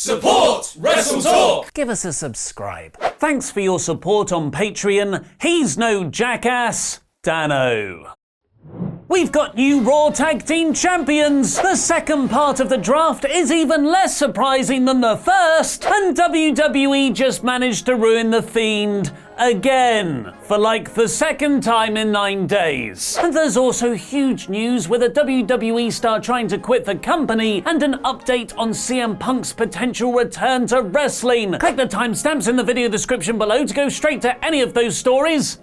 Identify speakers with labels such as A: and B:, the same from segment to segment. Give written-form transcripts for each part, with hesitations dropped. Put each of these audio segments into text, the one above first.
A: Support WrestleTalk!
B: Give us a subscribe. Thanks for your support on Patreon. He's no jackass, Dano. We've got new Raw Tag Team Champions! The second part of the draft is even less surprising than the first, and WWE just managed to ruin the Fiend again, for like the second time in 9 days. And there's also huge news with a WWE star trying to quit the company and an update on CM Punk's potential return to wrestling. Click the timestamps in the video description below to go straight to any of those stories.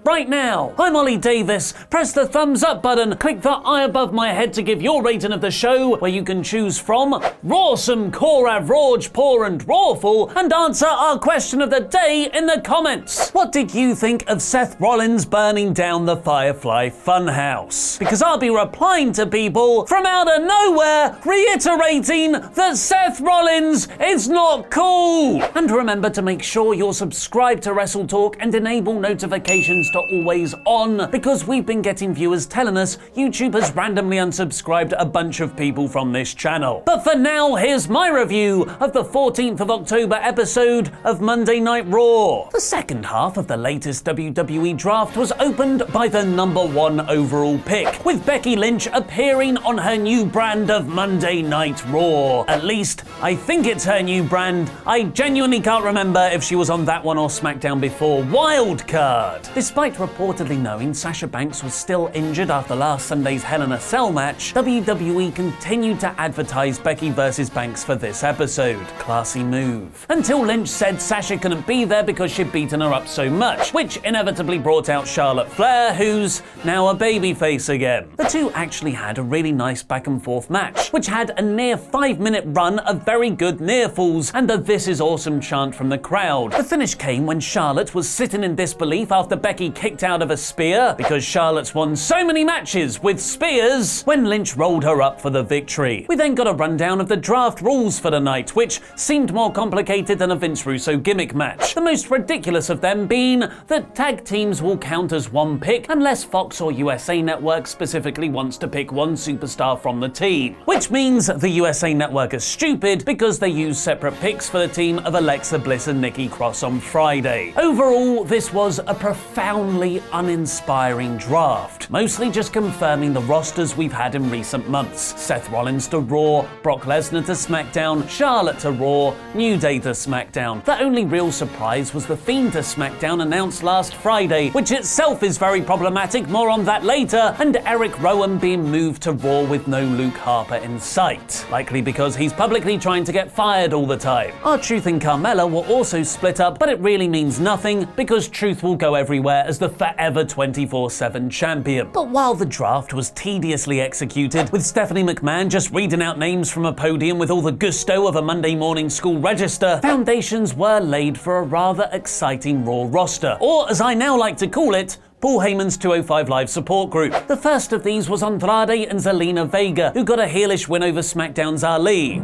B: Right now, I'm Ollie Davis. Press the thumbs up button, click the eye above my head to give your rating of the show, where you can choose from Rawsome, Core Average, Poor and Rawful, and answer our question of the day in the comments. What did you think of Seth Rollins burning down the Firefly Funhouse? Because I'll be replying to people from out of nowhere, reiterating that Seth Rollins is not cool. And remember to make sure you're subscribed to WrestleTalk and enable notifications to always on, because we've been getting viewers telling us YouTube has randomly unsubscribed a bunch of people from this channel. But for now, here's my review of the 14th of October episode of Monday Night Raw. The second half of the latest WWE draft was opened by the #1 overall pick, with Becky Lynch appearing on her new brand of Monday Night Raw. At least, I think it's her new brand. I genuinely can't remember if she was on that one or SmackDown before. Wild card. Despite reportedly knowing Sasha Banks was still injured after last Sunday's Hell in a Cell match, WWE continued to advertise Becky versus Banks for this episode. Classy move. Until Lynch said Sasha couldn't be there because she'd beaten her up so much, which inevitably brought out Charlotte Flair, who's now a babyface again. The two actually had a really nice back and forth match, which had a near 5-minute run of very good near falls and a "This is awesome" chant from the crowd. The finish came when Charlotte was sitting in disbelief after Becky kicked out of a spear, because Charlotte's won so many matches with spears, when Lynch rolled her up for the victory. We then got a rundown of the draft rules for the night, which seemed more complicated than a Vince Russo gimmick match. The most ridiculous of them being that tag teams will count as one pick unless Fox or USA Network specifically wants to pick one superstar from the team. Which means the USA Network is stupid because they use separate picks for the team of Alexa Bliss and Nikki Cross on Friday. Overall, this was a profoundly uninspiring draft, mostly just confirming the rosters we've had in recent months. Seth Rollins to Raw, Brock Lesnar to SmackDown, Charlotte to Raw, New Day to SmackDown. The only real surprise was the Fiend to SmackDown announced last Friday, which itself is very problematic, more on that later, and Eric Rowan being moved to Raw with no Luke Harper in sight, likely because he's publicly trying to get fired all the time. R-Truth and Carmella will also split up, but it really means nothing because Truth will go everywhere as the forever 24/7 champion. But while the draft was tediously executed, with Stephanie McMahon just reading out names from a podium with all the gusto of a Monday morning school register, foundations were laid for a rather exciting Raw roster, or as I now like to call it, Paul Heyman's 205 Live support group. The first of these was Andrade and Zelina Vega, who got a heelish win over SmackDown's Ali.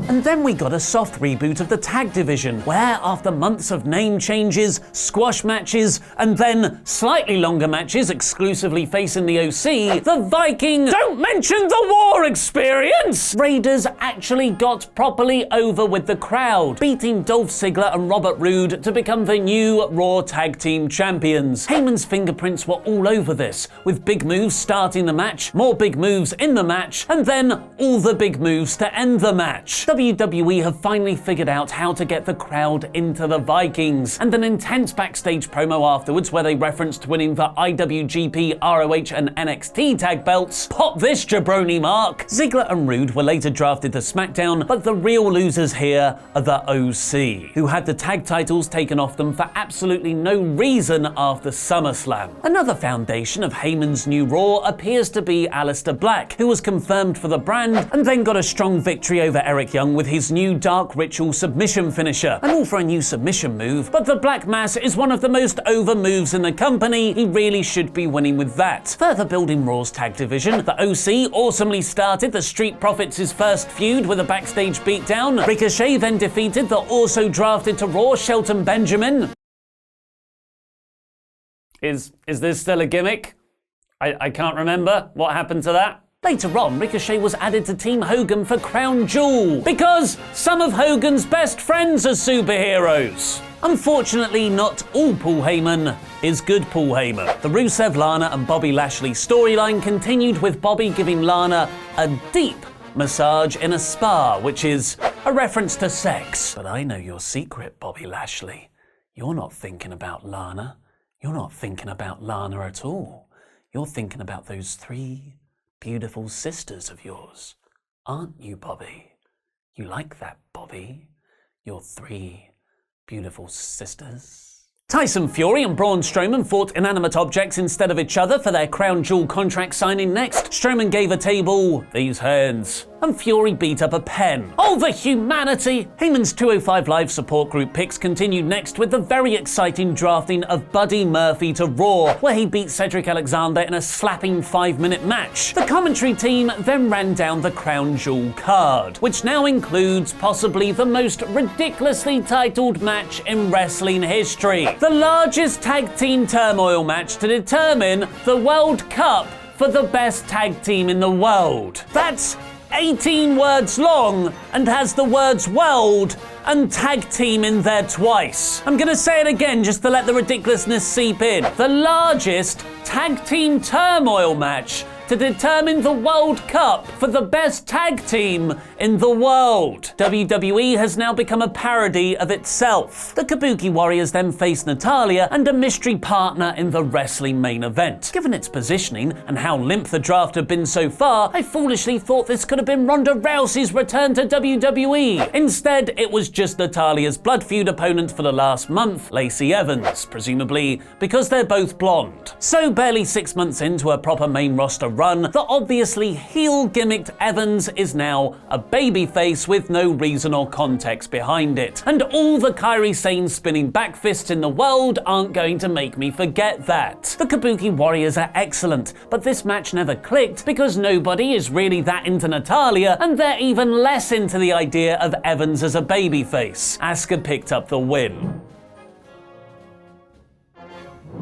B: And then we got a soft reboot of the tag division, where after months of name changes, squash matches, and then slightly longer matches exclusively facing the OC, the Viking don't mention the war experience! Raiders actually got properly over with the crowd, beating Dolph Ziggler and Robert Roode to become the new Raw Tag Team Champions. Heyman's fingerprints were all over this, with big moves starting the match, more big moves in the match, and then all the big moves to end the match. WWE have finally figured out how to get the crowd into the Vikings, and an intense backstage promo afterwards where they referenced winning the IWGP, ROH and NXT tag belts. Pop this, jabroni Mark! Ziggler and Roode were later drafted to SmackDown, but the real losers here are the OC, who had the tag titles taken off them for absolutely no reason after SummerSlam. Another foundation of Heyman's new Raw appears to be Aleister Black, who was confirmed for the brand and then got a strong victory over Eric Young with his new Dark Ritual submission finisher, and all for a new submission move, but the Black Mass is one of the most over moves in the company. He really should be winning with that. Further building Raw's tag division, the OC awesomely started the Street Profits' first feud with a backstage beatdown. Ricochet then defeated the also drafted to Raw Shelton Benjamin. Is this still a gimmick? I can't remember what happened to that. Later on, Ricochet was added to Team Hogan for Crown Jewel, because some of Hogan's best friends are superheroes. Unfortunately, not all Paul Heyman is good Paul Heyman. The Rusev, Lana and Bobby Lashley storyline continued with Bobby giving Lana a deep massage in a spa, which is a reference to sex. But I know your secret, Bobby Lashley. You're not thinking about Lana. You're not thinking about Lana at all. You're thinking about those 3 beautiful sisters of yours. Aren't you, Bobby? You like that, Bobby? Your 3 beautiful sisters? Tyson Fury and Braun Strowman fought inanimate objects instead of each other for their Crown Jewel contract signing next. Strowman gave a table these hands, and Fury beat up a pen. Oh, the humanity! Heyman's 205 Live support group picks continued next with the very exciting drafting of Buddy Murphy to Raw, where he beat Cedric Alexander in a slapping 5-minute match. The commentary team then ran down the Crown Jewel card, which now includes possibly the most ridiculously titled match in wrestling history. The largest tag team turmoil match to determine the World Cup for the best tag team in the world. That's 18 words long and has the words world and tag team in there twice. I'm gonna say it again just to let the ridiculousness seep in. The largest tag team turmoil match to determine the World Cup for the best tag team in the world. WWE has now become a parody of itself. The Kabuki Warriors then faced Natalya and a mystery partner in the wrestling main event. Given its positioning and how limp the draft had been so far, I foolishly thought this could have been Ronda Rousey's return to WWE. Instead, it was just Natalya's blood feud opponent for the last month, Lacey Evans, presumably because they're both blonde. So barely 6 months into a proper main roster run, the obviously heel-gimmicked Evans is now a babyface with no reason or context behind it. And all the Kairi Sane spinning back fists in the world aren't going to make me forget that. The Kabuki Warriors are excellent, but this match never clicked because nobody is really that into Natalya, and they're even less into the idea of Evans as a babyface. Asuka picked up the win.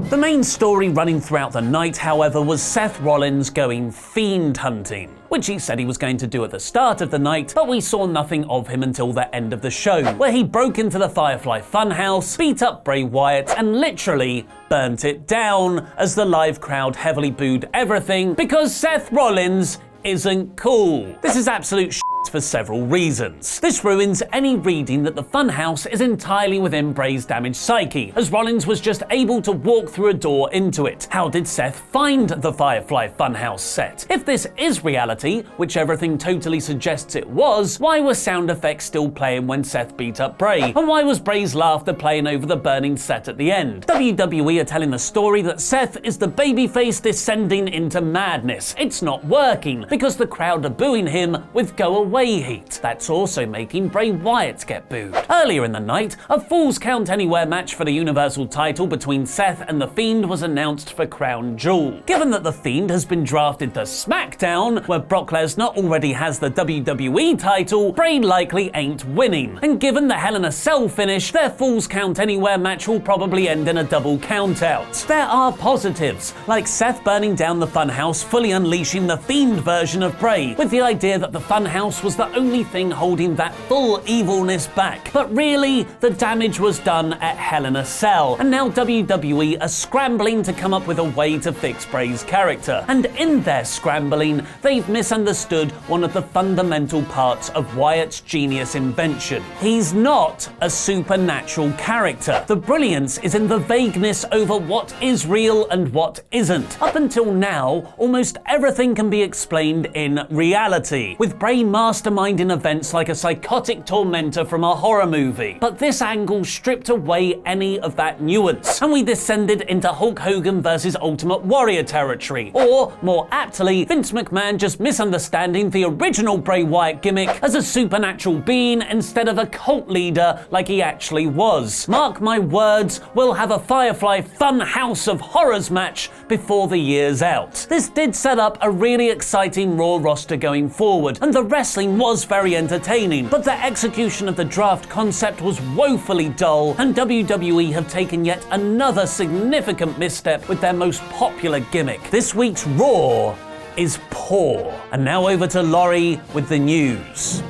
B: The main story running throughout the night, however, was Seth Rollins going Fiend hunting, which he said he was going to do at the start of the night, but we saw nothing of him until the end of the show, where he broke into the Firefly Funhouse, beat up Bray Wyatt, and literally burnt it down as the live crowd heavily booed everything because Seth Rollins isn't cool. This is absolute shit for several reasons. This ruins any reading that the Funhouse is entirely within Bray's damaged psyche, as Rollins was just able to walk through a door into it. How did Seth find the Firefly Funhouse set? If this is reality, which everything totally suggests it was, why were sound effects still playing when Seth beat up Bray? And why was Bray's laughter playing over the burning set at the end? WWE are telling the story that Seth is the babyface descending into madness. It's not working, because the crowd are booing him with Go Away heat. That's also making Bray Wyatt get booed. Earlier in the night, a Falls Count Anywhere match for the Universal title between Seth and The Fiend was announced for Crown Jewel. Given that The Fiend has been drafted to SmackDown, where Brock Lesnar already has the WWE title, Bray likely ain't winning. And given the Hell in a Cell finish, their Falls Count Anywhere match will probably end in a double countout. There are positives, like Seth burning down the Funhouse, fully unleashing the Fiend version of Bray, with the idea that the Funhouse was the only thing holding that full evilness back. But really, the damage was done at Hell in a Cell, and now WWE are scrambling to come up with a way to fix Bray's character. And in their scrambling, they've misunderstood one of the fundamental parts of Wyatt's genius invention. He's not a supernatural character. The brilliance is in the vagueness over what is real and what isn't. Up until now, almost everything can be explained in reality, with Bray masterminding events like a psychotic tormentor from a horror movie. But this angle stripped away any of that nuance, and we descended into Hulk Hogan versus Ultimate Warrior territory, or more aptly, Vince McMahon just misunderstanding the original Bray Wyatt gimmick as a supernatural being instead of a cult leader like he actually was. Mark my words, we'll have a Firefly Fun House of Horrors match before the year's out. This did set up a really exciting Raw roster going forward, and the wrestling was very entertaining, but the execution of the draft concept was woefully dull, and WWE have taken yet another significant misstep with their most popular gimmick. This week's Raw is poor. And now over to Laurie with the news.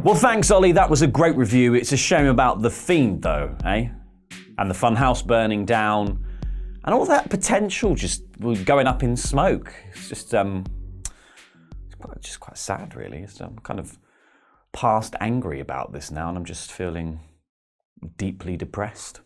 B: Well, thanks, Ollie. That was a great review. It's a shame about the Fiend, though, eh? And the funhouse burning down, and all that potential just going up in smoke. It's just quite sad, really. I'm kind of past angry about this now, and I'm just feeling deeply depressed.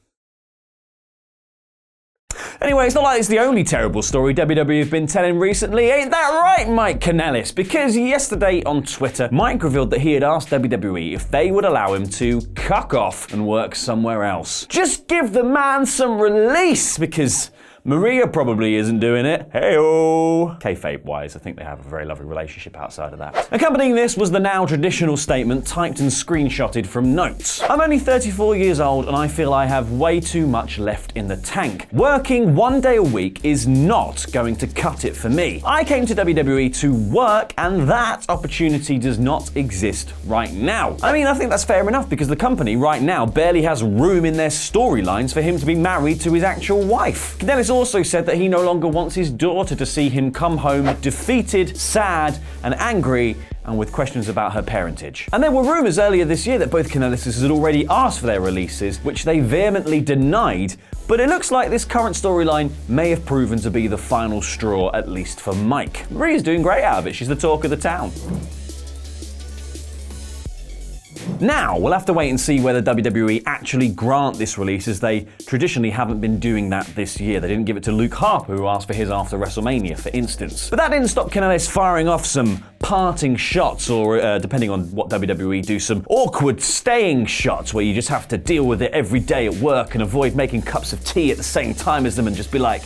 B: Anyway, it's not like it's the only terrible story WWE have been telling recently. Ain't that right, Mike Kanellis? Because yesterday on Twitter, Mike revealed that he had asked WWE if they would allow him to cuck off and work somewhere else. Just give the man some release, because Maria probably isn't doing it. Hey-oh. Kayfabe-wise, I think they have a very lovely relationship outside of that. Accompanying this was the now traditional statement typed and screenshotted from notes. I'm only 34 years old and I feel I have way too much left in the tank. Working 1 day a week is not going to cut it for me. I came to WWE to work and that opportunity does not exist right now. I mean, I think that's fair enough because the company right now barely has room in their storylines for him to be married to his actual wife. Kanellis also said that he no longer wants his daughter to see him come home defeated, sad, and angry, and with questions about her parentage. And there were rumours earlier this year that both Kanellis had already asked for their releases, which they vehemently denied, but it looks like this current storyline may have proven to be the final straw, at least for Mike. Maria's doing great out of it. She's the talk of the town. Now, we'll have to wait and see whether WWE actually grant this release, as they traditionally haven't been doing that this year. They didn't give it to Luke Harper, who asked for his after WrestleMania, for instance. But that didn't stop Kanellis firing off some parting shots, or depending on what WWE do, some awkward staying shots where you just have to deal with it every day at work and avoid making cups of tea at the same time as them and just be like,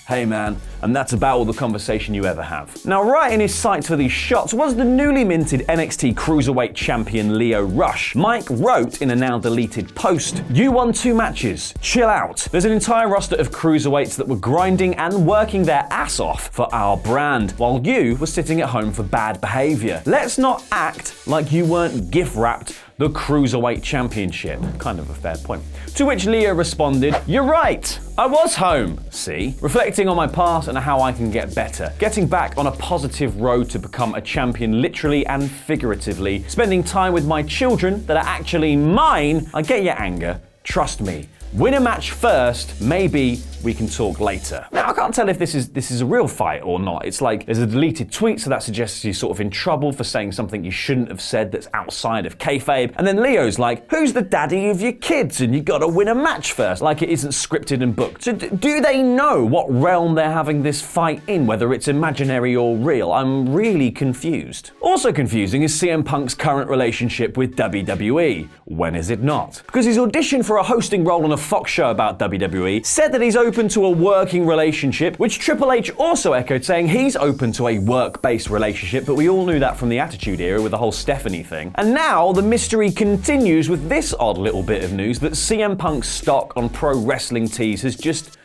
B: hey man, and that's about all the conversation you ever have. Now, right in his sights for these shots was the newly minted NXT Cruiserweight Champion Lio Rush. Mike wrote in a now deleted post, "You won 2 matches, chill out. There's an entire roster of cruiserweights that were grinding and working their ass off for our brand, while you were sitting at home for bad behavior. Let's not act like you weren't gift-wrapped the Cruiserweight Championship." Kind of a fair point. To which Leo responded, "You're right, I was home, see? Reflecting on my past and how I can get better. Getting back on a positive road to become a champion literally and figuratively. Spending time with my children that are actually mine. I get your anger, trust me. Win a match first, maybe we can talk later." Now, I can't tell if this is a real fight or not. It's like there's a deleted tweet, so that suggests you're sort of in trouble for saying something you shouldn't have said that's outside of kayfabe. And then Leo's like, "Who's the daddy of your kids? And you gotta win a match first." Like it isn't scripted and booked. So do they know what realm they're having this fight in, whether it's imaginary or real? I'm really confused. Also confusing is CM Punk's current relationship with WWE. When is it not? Because his audition for a hosting role on a Fox show about WWE said that he's open to a working relationship, which Triple H also echoed, saying he's open to a work-based relationship, but we all knew that from the Attitude Era with the whole Stephanie thing. And now the mystery continues with this odd little bit of news that CM Punk's stock on Pro Wrestling Tees has just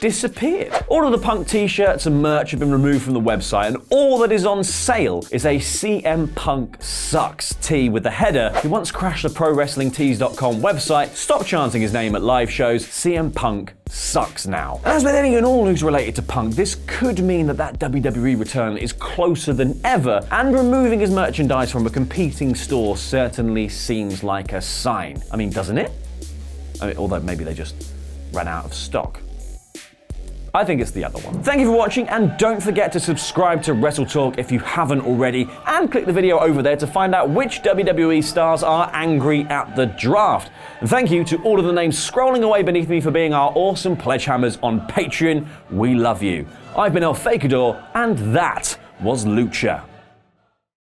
B: disappeared. All of the Punk t-shirts and merch have been removed from the website, and all that is on sale is a CM Punk Sucks tee with the header, "He once crashed the ProWrestlingTees.com website, stopped chanting his name at live shows, CM Punk sucks now." And as with any and all news related to Punk, this could mean that WWE return is closer than ever, and removing his merchandise from a competing store certainly seems like a sign. I mean, doesn't it? I mean, although maybe they just ran out of stock. I think it's the other one. Thank you for watching, and don't forget to subscribe to WrestleTalk if you haven't already, and click the video over there to find out which WWE stars are angry at the draft. And thank you to all of the names scrolling away beneath me for being our awesome pledge hammers on Patreon. We love you. I've been El Fakador, and that was Lucha.